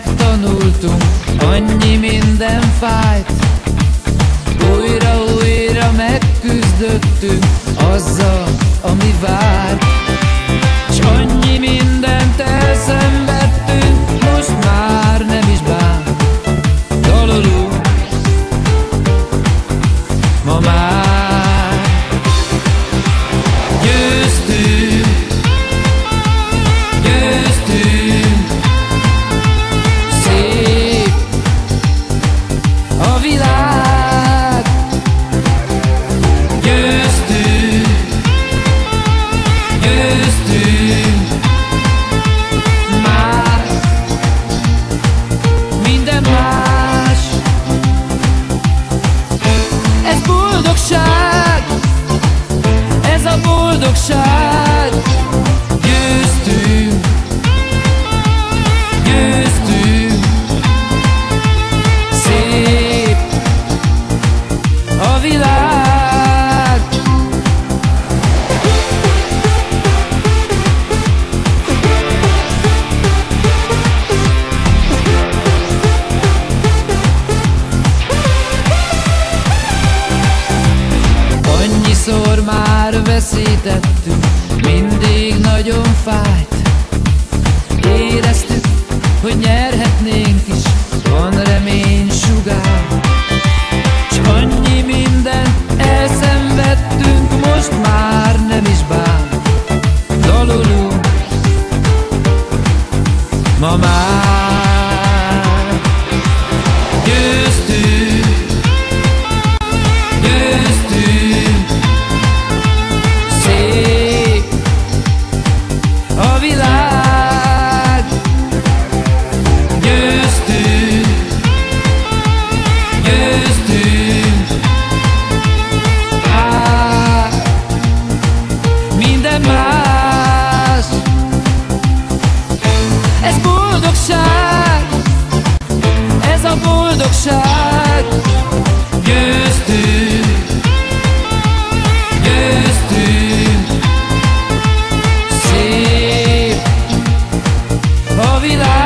megtanultunk, annyi minden fájt. Újra megküzdöttünk azzal, ami vár. S annyi mindent elszenvedtünk, most már nem is bánt. Dalolunk ma már. Győztünk, győztünk, szép a világ. Győztünk, győztünk, már minden más. Ez boldogság, ez a boldogság. Győztünk, győztünk, szép a világ. Annyiszor már veszítettünk, mindig nagyon fájt. Éreztük, hogy nyerhetnénk is, van remény sugár. S annyi mindent elszenvedtünk, most már nem is bánt. Dalolunk ma már. Győztünk, győztünk, szép a világ. Győztünk, győztünk, minden más. Ez boldogság, ez a boldogság. Győztünk, győztünk, szép a világ.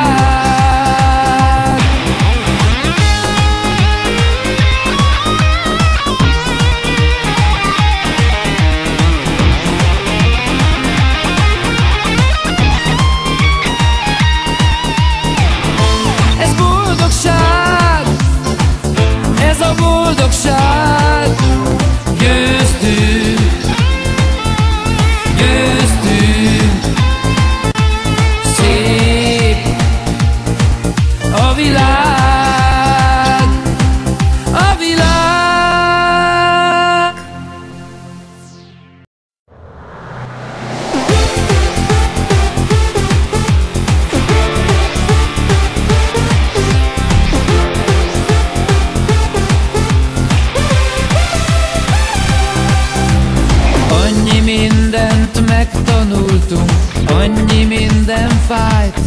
Ez boldogság, ez a boldogság. Győztünk, győztünk, szép a világ, a világ. Annyi mindent megtanultunk, annyi minden fájt.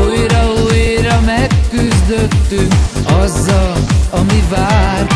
Újra megküzdöttünk azzal, ami vár.